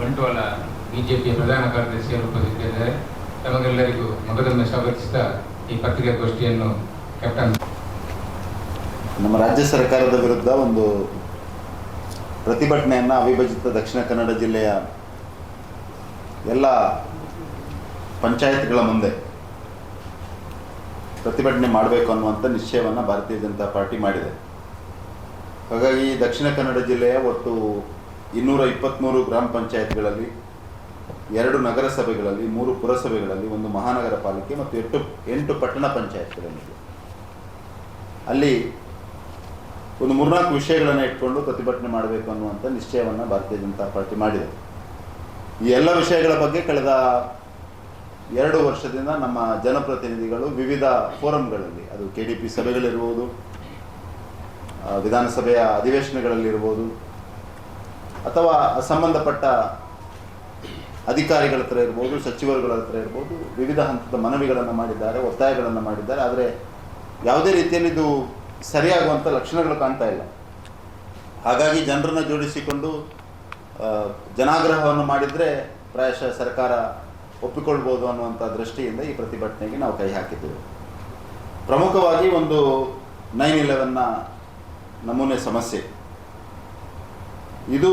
ಬಂಟ್ವಾಳ ಬಿಜೆಪಿಯ ಪ್ರಧಾನ ಕಾರ್ಯದರ್ಶಿಯನ್ನು ಉಪಸ್ಥಿತರಿದ್ದಾರೆ. ತಮಗೆಲ್ಲರಿಗೂ ಮೊದಲೊಮ್ಮೆ ಸ್ವಾಗತಿಸಿದ ಈ ಪತ್ರಿಕಾಗೋಷ್ಠಿಯನ್ನು ಕ್ಯಾಪ್ಟನ್ ನಮ್ಮ ರಾಜ್ಯ ಸರ್ಕಾರದ ವಿರುದ್ಧ ಒಂದು ಪ್ರತಿಭಟನೆಯನ್ನು ಅವಿಭಜಿತ ದಕ್ಷಿಣ ಕನ್ನಡ ಜಿಲ್ಲೆಯ ಎಲ್ಲ ಪಂಚಾಯತ್ಗಳ ಮುಂದೆ ಪ್ರತಿಭಟನೆ ಮಾಡಬೇಕು ಅನ್ನುವಂಥ ನಿಶ್ಚಯವನ್ನು ಭಾರತೀಯ ಜನತಾ ಪಾರ್ಟಿ ಮಾಡಿದೆ. ಹಾಗಾಗಿ ದಕ್ಷಿಣ ಕನ್ನಡ ಜಿಲ್ಲೆಯ ಒಟ್ಟು 223 ಗ್ರಾಮ ಪಂಚಾಯತ್ಗಳಲ್ಲಿ 2 ನಗರಸಭೆಗಳಲ್ಲಿ 3 ಪುರಸಭೆಗಳಲ್ಲಿ 1 ಮಹಾನಗರ ಪಾಲಿಕೆ ಮತ್ತು 8 ಪಟ್ಟಣ ಪಂಚಾಯತ್ಗಳಲ್ಲಿ ಅಲ್ಲಿ ಒಂದು 3-4 ವಿಷಯಗಳನ್ನು ಇಟ್ಕೊಂಡು ಪ್ರತಿಭಟನೆ ಮಾಡಬೇಕು ಅನ್ನುವಂಥ ನಿಶ್ಚಯವನ್ನು ಭಾರತೀಯ ಜನತಾ ಪಾರ್ಟಿ ಮಾಡಿದೆ. ಈ ಎಲ್ಲ ವಿಷಯಗಳ ಬಗ್ಗೆ ಕಳೆದ 2 ವರ್ಷದಿಂದ ನಮ್ಮ ಜನಪ್ರತಿನಿಧಿಗಳು ವಿವಿಧ ಫೋರಂಗಳಲ್ಲಿ, ಅದು KDP ಸಭೆಗಳಿರ್ಬೋದು, ವಿಧಾನಸಭೆಯ ಅಧಿವೇಶನಗಳಲ್ಲಿರ್ಬೋದು, ಅಥವಾ ಸಂಬಂಧಪಟ್ಟ ಅಧಿಕಾರಿಗಳ ಹತ್ರ ಇರ್ಬೋದು, ಸಚಿವರುಗಳ ಹತ್ರ ಇರ್ಬೋದು, ವಿವಿಧ ಹಂತದ ಮನವಿಗಳನ್ನು ಮಾಡಿದ್ದಾರೆ, ಒತ್ತಾಯಗಳನ್ನು ಮಾಡಿದ್ದಾರೆ. ಆದರೆ ಯಾವುದೇ ರೀತಿಯಲ್ಲಿ ಇದು ಸರಿಯಾಗುವಂಥ ಲಕ್ಷಣಗಳು ಕಾಣ್ತಾ ಇಲ್ಲ. ಹಾಗಾಗಿ ಜನರನ್ನು ಜೋಡಿಸಿಕೊಂಡು ಜನಾಗ್ರಹವನ್ನು ಮಾಡಿದರೆ ಪ್ರಾಯಶಃ ಸರ್ಕಾರ ಒಪ್ಪಿಕೊಳ್ಬೋದು ಅನ್ನುವಂಥ ದೃಷ್ಟಿಯಿಂದ ಈ ಪ್ರತಿಭಟನೆಗೆ ನಾವು ಕೈ ಹಾಕಿದ್ದೇವೆ. ಪ್ರಮುಖವಾಗಿ ಒಂದು 9/11ನ ನಮೂನೆ ಸಮಸ್ಯೆ ಇದು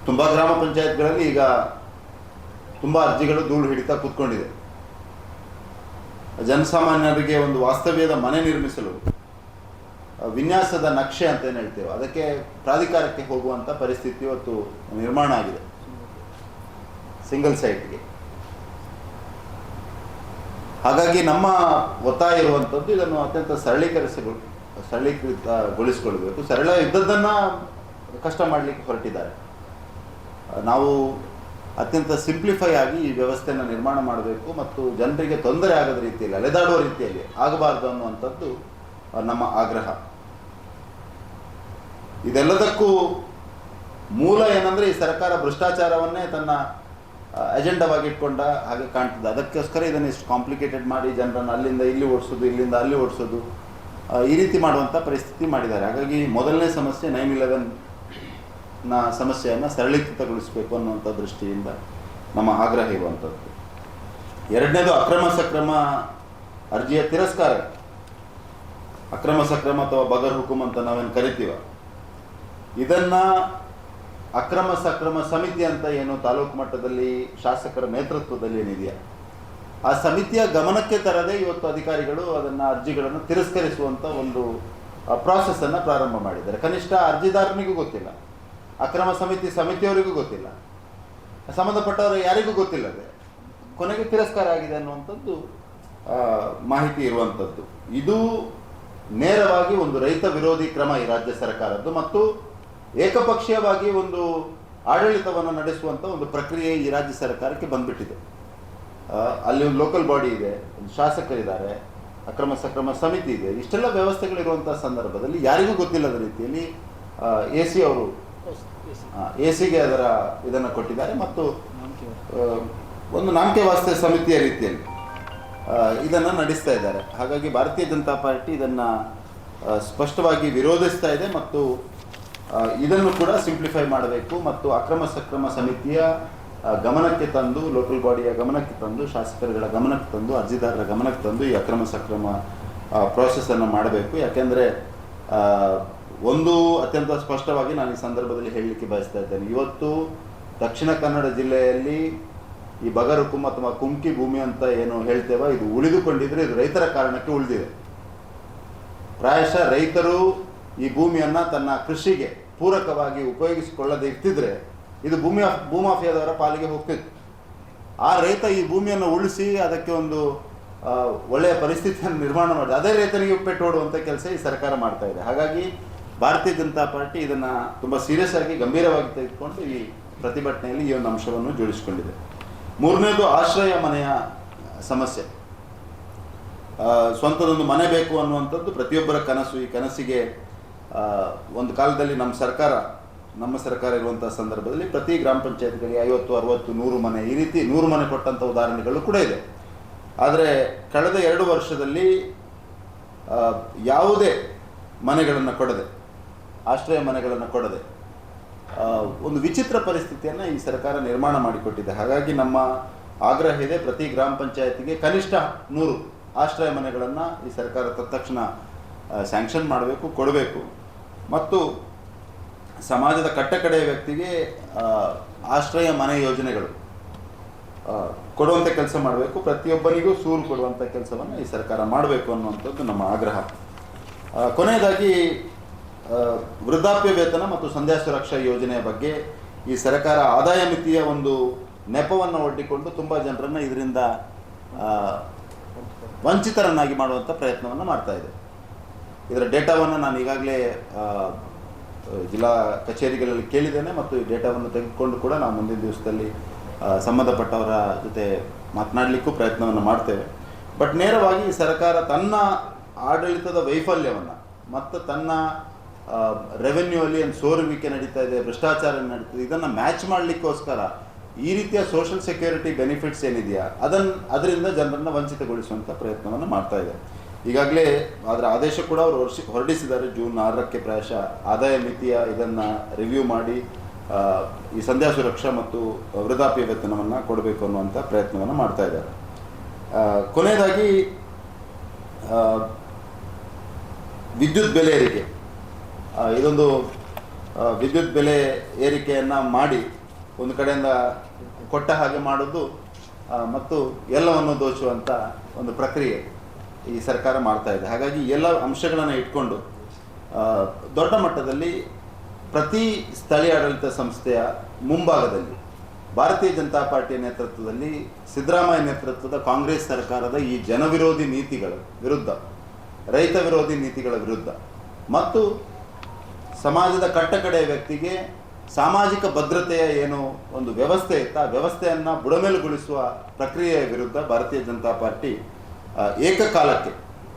ತುಂಬ ಗ್ರಾಮ ಪಂಚಾಯತ್ಗಳಲ್ಲಿ ಈಗ ತುಂಬ ಅರ್ಜಿಗಳು ಧೂಳು ಹಿಡಿತಾ ಕೂತ್ಕೊಂಡಿದೆ. ಜನಸಾಮಾನ್ಯರಿಗೆ ಒಂದು ವಾಸ್ತವ್ಯದ ಮನೆ ನಿರ್ಮಿಸಲು ವಿನ್ಯಾಸದ ನಕ್ಷೆ ಅಂತ ಏನು ಹೇಳ್ತೇವೆ, ಅದಕ್ಕೆ ಪ್ರಾಧಿಕಾರಕ್ಕೆ ಹೋಗುವಂಥ ಪರಿಸ್ಥಿತಿ ಇವತ್ತು ನಿರ್ಮಾಣ ಆಗಿದೆ. ಸಿಂಗಲ್ ಸೈಟ್ಗೆ. ಹಾಗಾಗಿ ನಮ್ಮ ಒತ್ತಾಯ ಇರುವಂಥದ್ದು ಇದನ್ನು ಅತ್ಯಂತ ಸರಳೀಕೃತಗೊಳಿಸಿಕೊಳ್ಬೇಕು. ಸರಳ ಇದ್ದದ್ದನ್ನು ಕಷ್ಟ ಮಾಡಲಿಕ್ಕೆ ಹೊರಟಿದ್ದಾರೆ. ನಾವು ಅತ್ಯಂತ ಸಿಂಪ್ಲಿಫೈ ಆಗಿ ಈ ವ್ಯವಸ್ಥೆಯನ್ನು ನಿರ್ಮಾಣ ಮಾಡಬೇಕು ಮತ್ತು ಜನರಿಗೆ ತೊಂದರೆ ಆಗದ ರೀತಿಯಲ್ಲಿ, ಅಲೆದಾಡುವ ರೀತಿಯಲ್ಲಿ ಆಗಬಾರ್ದು ಅನ್ನುವಂಥದ್ದು ನಮ್ಮ ಆಗ್ರಹ. ಇದೆಲ್ಲದಕ್ಕೂ ಮೂಲ ಏನಂದರೆ ಈ ಸರ್ಕಾರ ಭ್ರಷ್ಟಾಚಾರವನ್ನೇ ತನ್ನ ಅಜೆಂಡಾವಾಗಿ ಇಟ್ಕೊಂಡ ಹಾಗೆ ಕಾಣ್ತದೆ. ಅದಕ್ಕೋಸ್ಕರ ಇದನ್ನು ಇಷ್ಟು ಕಾಂಪ್ಲಿಕೇಟೆಡ್ ಮಾಡಿ ಜನರನ್ನು ಅಲ್ಲಿಂದ ಇಲ್ಲಿ ಓಡಿಸೋದು, ಇಲ್ಲಿಂದ ಅಲ್ಲಿ ಓಡಿಸೋದು, ಈ ರೀತಿ ಮಾಡುವಂಥ ಪರಿಸ್ಥಿತಿ ಮಾಡಿದ್ದಾರೆ. ಹಾಗಾಗಿ ಮೊದಲನೇ ಸಮಸ್ಯೆ 9/11ನ ಸಮಸ್ಯೆಯನ್ನು ಸರಳೀಕೃತಗೊಳಿಸಬೇಕು ಅನ್ನುವಂಥ ದೃಷ್ಟಿಯಿಂದ ನಮ್ಮ ಆಗ್ರಹ ಇರುವಂಥದ್ದು. ಎರಡನೇದು ಅಕ್ರಮ ಸಕ್ರಮ ಅರ್ಜಿಯ ತಿರಸ್ಕಾರ. ಅಕ್ರಮ ಸಕ್ರಮ ಅಥವಾ ಬಗರ್ ಹುಕುಂ ಅಂತ ನಾವೇನು ಕರಿತೀವ, ಇದನ್ನು ಅಕ್ರಮ ಸಕ್ರಮ ಸಮಿತಿ ಅಂತ ಏನು ತಾಲೂಕು ಮಟ್ಟದಲ್ಲಿ ಶಾಸಕರ ನೇತೃತ್ವದಲ್ಲಿ ಏನಿದೆಯಾ, ಆ ಸಮಿತಿಯ ಗಮನಕ್ಕೆ ತರದೆ ಇವತ್ತು ಅಧಿಕಾರಿಗಳು ಅದನ್ನು ಅರ್ಜಿಗಳನ್ನು ತಿರಸ್ಕರಿಸುವಂಥ ಒಂದು ಪ್ರಾಸೆಸನ್ನು ಪ್ರಾರಂಭ ಮಾಡಿದ್ದಾರೆ. ಕನಿಷ್ಠ ಅರ್ಜಿದಾರನಿಗೂ ಗೊತ್ತಿಲ್ಲ, ಅಕ್ರಮ ಸಮಿತಿಯವರಿಗೂ ಗೊತ್ತಿಲ್ಲ, ಸಂಬಂಧಪಟ್ಟವರು ಯಾರಿಗೂ ಗೊತ್ತಿಲ್ಲದೆ ಕೊನೆಗೆ ತಿರಸ್ಕಾರ ಆಗಿದೆ ಅನ್ನುವಂಥದ್ದು ಮಾಹಿತಿ ಇರುವಂಥದ್ದು. ಇದು ನೇರವಾಗಿ ಒಂದು ರೈತ ವಿರೋಧಿ ಕ್ರಮ ಈ ರಾಜ್ಯ ಸರ್ಕಾರದ್ದು ಮತ್ತು ಏಕಪಕ್ಷೀಯವಾಗಿ ಒಂದು ಆಡಳಿತವನ್ನು ನಡೆಸುವಂಥ ಒಂದು ಪ್ರಕ್ರಿಯೆ ಈ ರಾಜ್ಯ ಸರ್ಕಾರಕ್ಕೆ ಬಂದ್ಬಿಟ್ಟಿದೆ. ಅಲ್ಲಿ ಒಂದು ಲೋಕಲ್ ಬಾಡಿ ಇದೆ, ಒಂದು ಶಾಸಕರಿದ್ದಾರೆ, ಅಕ್ರಮ ಸಕ್ರಮ ಸಮಿತಿ ಇದೆ, ಇಷ್ಟೆಲ್ಲ ವ್ಯವಸ್ಥೆಗಳಿರುವಂಥ ಸಂದರ್ಭದಲ್ಲಿ ಯಾರಿಗೂ ಗೊತ್ತಿಲ್ಲದ ರೀತಿಯಲ್ಲಿ ಎಸಿಗೆ ಅದರ ಇದನ್ನು ಕೊಟ್ಟಿದ್ದಾರೆ ಮತ್ತು ಒಂದು ನಾಮಕೆ ವಾಸ್ತೆ ಸಮಿತಿಯ ರೀತಿಯಲ್ಲಿ ಇದನ್ನು ನಡೆಸ್ತಾ ಇದ್ದಾರೆ. ಹಾಗಾಗಿ ಭಾರತೀಯ ಜನತಾ ಪಾರ್ಟಿ ಇದನ್ನು ಸ್ಪಷ್ಟವಾಗಿ ವಿರೋಧಿಸ್ತಾ ಇದೆ ಮತ್ತು ಇದನ್ನು ಕೂಡ ಸಿಂಪ್ಲಿಫೈ ಮಾಡಬೇಕು ಮತ್ತು ಅಕ್ರಮ ಸಕ್ರಮ ಸಮಿತಿಯ ಗಮನಕ್ಕೆ ತಂದು, ಲೋಕಲ್ ಬಾಡಿಯ ಗಮನಕ್ಕೆ ತಂದು, ಶಾಸಕರುಗಳ ಗಮನಕ್ಕೆ ತಂದು, ಅರ್ಜಿದಾರರ ಗಮನಕ್ಕೆ ತಂದು ಈ ಅಕ್ರಮ ಸಕ್ರಮ ಪ್ರಾಸೆಸನ್ನು ಮಾಡಬೇಕು. ಯಾಕೆಂದರೆ ಒಂದು ಅತ್ಯಂತ ಸ್ಪಷ್ಟವಾಗಿ ನಾನು ಈ ಸಂದರ್ಭದಲ್ಲಿ ಹೇಳಲಿಕ್ಕೆ ಬಯಸ್ತಾ ಇದ್ದೇನೆ. ಇವತ್ತು ದಕ್ಷಿಣ ಕನ್ನಡ ಜಿಲ್ಲೆಯಲ್ಲಿ ಈ ಬಗರ್ ಹುಕುಂ ಅಥವಾ ಕುಮ್ಕಿ ಭೂಮಿ ಅಂತ ಏನು ಹೇಳ್ತೇವೆ, ಇದು ಉಳಿದುಕೊಂಡಿದ್ರೆ ಇದು ರೈತರ ಕಾರಣಕ್ಕೆ ಉಳಿದಿದೆ. ಪ್ರಾಯಶಃ ರೈತರು ಈ ಭೂಮಿಯನ್ನು ತನ್ನ ಕೃಷಿಗೆ ಪೂರಕವಾಗಿ ಉಪಯೋಗಿಸಿಕೊಳ್ಳದೆ ಇರ್ತಿದ್ರೆ ಇದು ಭೂಮಾಫಿಯಾದವರ ಪಾಲಿಗೆ ಹೋಗ್ತಿತ್ತು. ಆ ರೈತ ಈ ಭೂಮಿಯನ್ನು ಉಳಿಸಿ ಅದಕ್ಕೆ ಒಂದು ಒಳ್ಳೆಯ ಪರಿಸ್ಥಿತಿಯನ್ನು ನಿರ್ಮಾಣ ಮಾಡಿದೆ, ಅದೇ ರೈತನಿಗೆ ಪೆಟ್ಟು ಹೊಡುವಂಥ ಕೆಲಸ ಈ ಸರ್ಕಾರ ಮಾಡ್ತಾ ಇದೆ. ಹಾಗಾಗಿ ಭಾರತೀಯ ಜನತಾ ಪಾರ್ಟಿ ಇದನ್ನು ತುಂಬ ಸೀರಿಯಸ್ ಆಗಿ ಗಂಭೀರವಾಗಿ ತೆಗೆದುಕೊಂಡು ಈ ಪ್ರತಿಭಟನೆಯಲ್ಲಿ ಈ ಒಂದು ಅಂಶವನ್ನು ಜೋಡಿಸಿಕೊಂಡಿದೆ. ಮೂರನೇದು ಆಶ್ರಯ ಮನೆಯ ಸಮಸ್ಯೆ. ಸ್ವಂತದೊಂದು ಮನೆ ಬೇಕು ಅನ್ನುವಂಥದ್ದು ಪ್ರತಿಯೊಬ್ಬರ ಕನಸು. ಈ ಕನಸಿಗೆ ಒಂದು ಕಾಲದಲ್ಲಿ ನಮ್ಮ ಸರ್ಕಾರ ಇರುವಂಥ ಸಂದರ್ಭದಲ್ಲಿ ಪ್ರತಿ ಗ್ರಾಮ ಪಂಚಾಯತ್ಗಳಿಗೆ 50, 60, 100 ಮನೆ, ಈ ರೀತಿ 100 ಮನೆ ಕೊಟ್ಟಂಥ ಉದಾಹರಣೆಗಳು ಕೂಡ ಇದೆ. ಆದರೆ ಕಳೆದ 2 ವರ್ಷದಲ್ಲಿ ಯಾವುದೇ ಮನೆಗಳನ್ನು ಕೊಡದೆ, ಆಶ್ರಯ ಮನೆಗಳನ್ನು ಕೊಡದೆ ಒಂದು ವಿಚಿತ್ರ ಪರಿಸ್ಥಿತಿಯನ್ನು ಈ ಸರ್ಕಾರ ನಿರ್ಮಾಣ ಮಾಡಿಕೊಟ್ಟಿದೆ. ಹಾಗಾಗಿ ನಮ್ಮ ಆಗ್ರಹ ಇದೆ, ಪ್ರತಿ ಗ್ರಾಮ ಪಂಚಾಯತಿಗೆ ಕನಿಷ್ಠ 100 ಆಶ್ರಯ ಮನೆಗಳನ್ನು ಈ ಸರ್ಕಾರ ತತ್ಕ್ಷಣ ಸ್ಯಾಂಕ್ಷನ್ ಮಾಡಬೇಕು, ಕೊಡಬೇಕು. ಮತ್ತು ಸಮಾಜದ ಕಟ್ಟಕಡೆಯ ವ್ಯಕ್ತಿಗೆ ಆಶ್ರಯ ಮನೆ ಯೋಜನೆಗಳು ಕೊಡುವಂಥ ಕೆಲಸ ಮಾಡಬೇಕು, ಪ್ರತಿಯೊಬ್ಬರಿಗೂ ಸೂರು ಕೊಡುವಂಥ ಕೆಲಸವನ್ನು ಈ ಸರ್ಕಾರ ಮಾಡಬೇಕು ಅನ್ನುವಂಥದ್ದು ನಮ್ಮ ಆಗ್ರಹ. ಕೊನೆಯದಾಗಿ ವೃದ್ಧಾಪ್ಯ ವೇತನ ಮತ್ತು ಸಂಧ್ಯಾ ಸುರಕ್ಷಾ ಯೋಜನೆಯ ಬಗ್ಗೆ ಈ ಸರ್ಕಾರ ಆದಾಯ ಮಿತಿಯ ಒಂದು ನೆಪವನ್ನು ಒಡ್ಡಿಕೊಂಡು ತುಂಬ ಜನರನ್ನು ಇದರಿಂದ ವಂಚಿತರನ್ನಾಗಿ ಮಾಡುವಂಥ ಪ್ರಯತ್ನವನ್ನು ಮಾಡ್ತಾ ಇದೆ. ಇದರ ಡೇಟಾವನ್ನು ನಾನು ಈಗಾಗಲೇ ಜಿಲ್ಲಾ ಕಚೇರಿಗಳಲ್ಲಿ ಕೇಳಿದ್ದೇನೆ ಮತ್ತು ಈ ಡೇಟಾವನ್ನು ತೆಗೆದುಕೊಂಡು ಕೂಡ ನಾವು ಮುಂದಿನ ದಿವಸದಲ್ಲಿ ಸಂಬಂಧಪಟ್ಟವರ ಜೊತೆ ಮಾತನಾಡಲಿಕ್ಕೂ ಪ್ರಯತ್ನವನ್ನು ಮಾಡ್ತೇವೆ. ಬಟ್ ನೇರವಾಗಿ ಈ ಸರ್ಕಾರ ತನ್ನ ಆಡಳಿತದ ವೈಫಲ್ಯವನ್ನು ಮತ್ತು ತನ್ನ ರೆವೆನ್ಯೂ ಅಲ್ಲಿ ಒಂದು ಸೋರುವಿಕೆ ನಡೀತಾ ಇದೆ, ಭ್ರಷ್ಟಾಚಾರ ನಡೀತದೆ, ಇದನ್ನು ಮ್ಯಾಚ್ ಮಾಡಲಿಕ್ಕೋಸ್ಕರ ಈ ರೀತಿಯ ಸೋಷಲ್ ಸೆಕ್ಯೂರಿಟಿ ಬೆನಿಫಿಟ್ಸ್ ಏನಿದೆಯಾ ಅದರಿಂದ ಜನರನ್ನು ವಂಚಿತಗೊಳಿಸುವಂಥ ಪ್ರಯತ್ನವನ್ನು ಮಾಡ್ತಾ ಇದೆ. ಈಗಾಗಲೇ ಅದರ ಆದೇಶ ಕೂಡ ಅವರು ಹೊರಡಿಸಿದ್ದಾರೆ. ಜೂನ್ 6ಕ್ಕೆ ಪ್ರಾಯಶಃ ಆದಾಯ ಮಿತಿಯ ಇದನ್ನು ರಿವ್ಯೂ ಮಾಡಿ ಈ ಸಂಧ್ಯಾ ಸುರಕ್ಷಾ ಮತ್ತು ವೃದ್ಧಾಪ್ಯ ವೇತನವನ್ನು ಕೊಡಬೇಕು ಅನ್ನುವಂಥ ಪ್ರಯತ್ನವನ್ನು ಮಾಡ್ತಾ ಇದ್ದಾರೆ. ಕೊನೆಯದಾಗಿ ವಿದ್ಯುತ್ ಬೆಲೆ ಏರಿಕೆ, ಇದೊಂದು ವಿದ್ಯುತ್ ಬೆಲೆ ಏರಿಕೆಯನ್ನು ಮಾಡಿ ಒಂದು ಕಡೆಯಿಂದ ಕೊಟ್ಟ ಹಾಗೆ ಮಾಡೋದು ಮತ್ತು ಎಲ್ಲವನ್ನು ದೋಚುವಂಥ ಒಂದು ಪ್ರಕ್ರಿಯೆ ಈ ಸರ್ಕಾರ ಮಾಡ್ತಾ ಇದೆ. ಹಾಗಾಗಿ ಎಲ್ಲ ಅಂಶಗಳನ್ನು ಇಟ್ಕೊಂಡು ದೊಡ್ಡ ಮಟ್ಟದಲ್ಲಿ ಪ್ರತಿ ಸ್ಥಳೀಯ ಆಡಳಿತ ಸಂಸ್ಥೆಯ ಮುಂಭಾಗದಲ್ಲಿ ಭಾರತೀಯ ಜನತಾ ಪಾರ್ಟಿಯ ನೇತೃತ್ವದಲ್ಲಿ ಸಿದ್ದರಾಮಯ್ಯ ನೇತೃತ್ವದ ಕಾಂಗ್ರೆಸ್ ಸರ್ಕಾರದ ಈ ಜನವಿರೋಧಿ ನೀತಿಗಳ ವಿರುದ್ಧ, ರೈತ ವಿರೋಧಿ ನೀತಿಗಳ ವಿರುದ್ಧ ಮತ್ತು ಸಮಾಜದ ಕಟ್ಟಕಡೆಯ ವ್ಯಕ್ತಿಗೆ ಸಾಮಾಜಿಕ ಭದ್ರತೆಯ ಏನು ಒಂದು ವ್ಯವಸ್ಥೆ ಇತ್ತು, ಆ ವ್ಯವಸ್ಥೆಯನ್ನು ಬುಡಮೇಲುಗೊಳಿಸುವ ಪ್ರಕ್ರಿಯೆಯ ವಿರುದ್ಧ ಭಾರತೀಯ ಜನತಾ ಪಾರ್ಟಿ ಏಕಕಾಲಕ್ಕೆ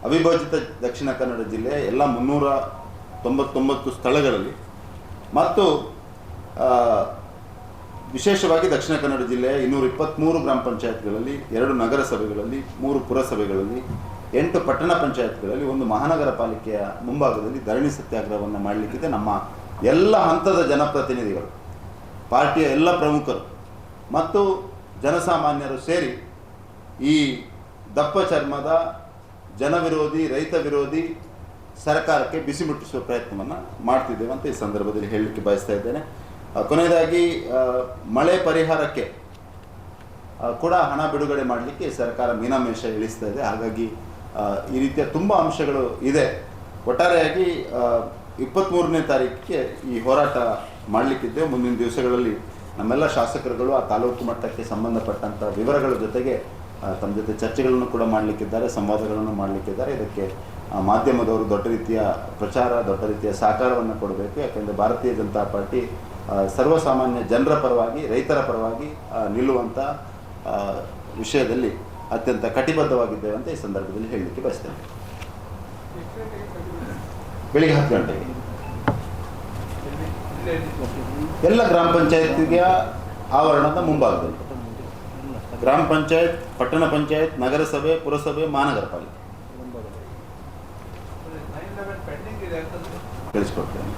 ಅವಿಭಜಿತ ದಕ್ಷಿಣ ಕನ್ನಡ ಜಿಲ್ಲೆಯ ಎಲ್ಲ 399 ಸ್ಥಳಗಳಲ್ಲಿ ಮತ್ತು ವಿಶೇಷವಾಗಿ ದಕ್ಷಿಣ ಕನ್ನಡ ಜಿಲ್ಲೆಯ 223 ಗ್ರಾಮ ಪಂಚಾಯತ್ಗಳಲ್ಲಿ, 2 ನಗರಸಭೆಗಳಲ್ಲಿ, 3 ಪುರಸಭೆಗಳಲ್ಲಿ, 8 ಪಟ್ಟಣ ಪಂಚಾಯತ್ಗಳಲ್ಲಿ, 1 ಮಹಾನಗರ ಪಾಲಿಕೆಯ ಮುಂಭಾಗದಲ್ಲಿ ಧರಣಿ ಸತ್ಯಾಗ್ರಹವನ್ನು ಮಾಡಲಿಕ್ಕಿದೆ. ನಮ್ಮ ಎಲ್ಲ ಹಂತದ ಜನಪ್ರತಿನಿಧಿಗಳು, ಪಾರ್ಟಿಯ ಎಲ್ಲ ಪ್ರಮುಖರು ಮತ್ತು ಜನಸಾಮಾನ್ಯರು ಸೇರಿ ಈ ದಪ್ಪ ಚರ್ಮದ ಜನವಿರೋಧಿ, ರೈತ ವಿರೋಧಿ ಸರ್ಕಾರಕ್ಕೆ ಬಿಸಿ ಮುಟ್ಟಿಸುವ ಪ್ರಯತ್ನವನ್ನು ಮಾಡ್ತಿದ್ದೇವೆ ಅಂತ ಈ ಸಂದರ್ಭದಲ್ಲಿ ಹೇಳಲಿಕ್ಕೆ ಬಯಸ್ತಾ ಇದ್ದೇನೆ. ಕೊನೆಯದಾಗಿ ಮಳೆ ಪರಿಹಾರಕ್ಕೆ ಕೂಡ ಹಣ ಬಿಡುಗಡೆ ಮಾಡಲಿಕ್ಕೆ ಸರ್ಕಾರ ಮೀನಾಮೇಷ ಇಳಿಸ್ತಾ ಇದೆ. ಹಾಗಾಗಿ ಈ ರೀತಿಯ ತುಂಬ ಅಂಶಗಳು ಇದೆ. ಒಟ್ಟಾರೆಯಾಗಿ 23ನೇ ತಾರೀಕಿಗೆ ಈ ಹೋರಾಟ ಮಾಡಲಿಕ್ಕಿದ್ದೆ. ಮುಂದಿನ ದಿವಸಗಳಲ್ಲಿ ನಮ್ಮೆಲ್ಲ ಶಾಸಕರುಗಳು ಆ ತಾಲೂಕು ಮಟ್ಟಕ್ಕೆ ಸಂಬಂಧಪಟ್ಟಂಥ ವಿವರಗಳ ಜೊತೆಗೆ ತಮ್ಮ ಜೊತೆ ಚರ್ಚೆಗಳನ್ನು ಕೂಡ ಮಾಡಲಿಕ್ಕಿದ್ದಾರೆ, ಸಂವಾದಗಳನ್ನು ಮಾಡಲಿಕ್ಕಿದ್ದಾರೆ. ಇದಕ್ಕೆ ಮಾಧ್ಯಮದವರು ದೊಡ್ಡ ರೀತಿಯ ಪ್ರಚಾರ, ದೊಡ್ಡ ರೀತಿಯ ಸಹಕಾರವನ್ನು ಕೊಡಬೇಕು. ಯಾಕೆಂದರೆ ಭಾರತೀಯ ಜನತಾ ಪಾರ್ಟಿ ಸರ್ವಸಾಮಾನ್ಯ ಜನರ ಪರವಾಗಿ, ರೈತರ ಪರವಾಗಿ ನಿಲ್ಲುವಂಥ ವಿಷಯದಲ್ಲಿ ಅತ್ಯಂತ ಕಟಿಬದ್ಧವಾಗಿದ್ದೇವೆ ಅಂತ ಈ ಸಂದರ್ಭದಲ್ಲಿ ಹೇಳಲಿಕ್ಕೆ ಬಯಸ್ತೇನೆ. ಬೆಳಿಗ್ಗೆ 10 ಗಂಟೆಗೆ ಎಲ್ಲ ಗ್ರಾಮ ಪಂಚಾಯತಿಗೆ ಆವರಣದ ಮುಂಭಾಗದಲ್ಲಿ, ಗ್ರಾಮ ಪಂಚಾಯತ್, ಪಟ್ಟಣ ಪಂಚಾಯತ್, ನಗರಸಭೆ, ಪುರಸಭೆ, ಮಹಾನಗರ ಪಾಲಿಕೆ ತಿಳಿಸ್ಕೊಡ್ತೇನೆ.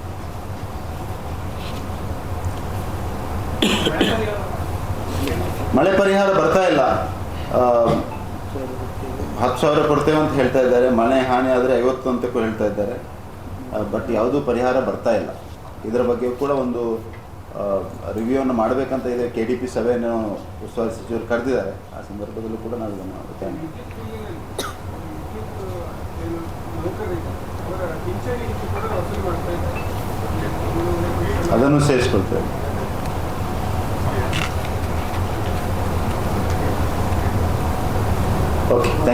ಮಳೆ ಪರಿಹಾರ ಬರ್ತಾ ಇಲ್ಲ. 10,000 ಕೊಡ್ತೇವೆ ಅಂತ ಹೇಳ್ತಾ ಇದ್ದಾರೆ. ಮಳೆ ಹಾನಿ ಆದರೆ 50 ಅಂತಕ್ಕೂ ಹೇಳ್ತಾ ಇದ್ದಾರೆ. ಬಟ್ ಯಾವುದೂ ಪರಿಹಾರ ಬರ್ತಾ ಇಲ್ಲ. ಇದರ ಬಗ್ಗೆ ಕೂಡ ಒಂದು ರಿವ್ಯೂವನ್ನು ಮಾಡಬೇಕಂತ ಇದೆ. KDP ಸಭೆಯನ್ನು ಉಸ್ತುವಾರಿ ಸಚಿವರು ಕರೆದಿದ್ದಾರೆ. ಆ ಸಂದರ್ಭದಲ್ಲೂ ಕೂಡ ನಾವು ಇದನ್ನು ಅದನ್ನು ಸೇರಿಸ್ಕೊಳ್ತೇವೆ. Okay, thank you.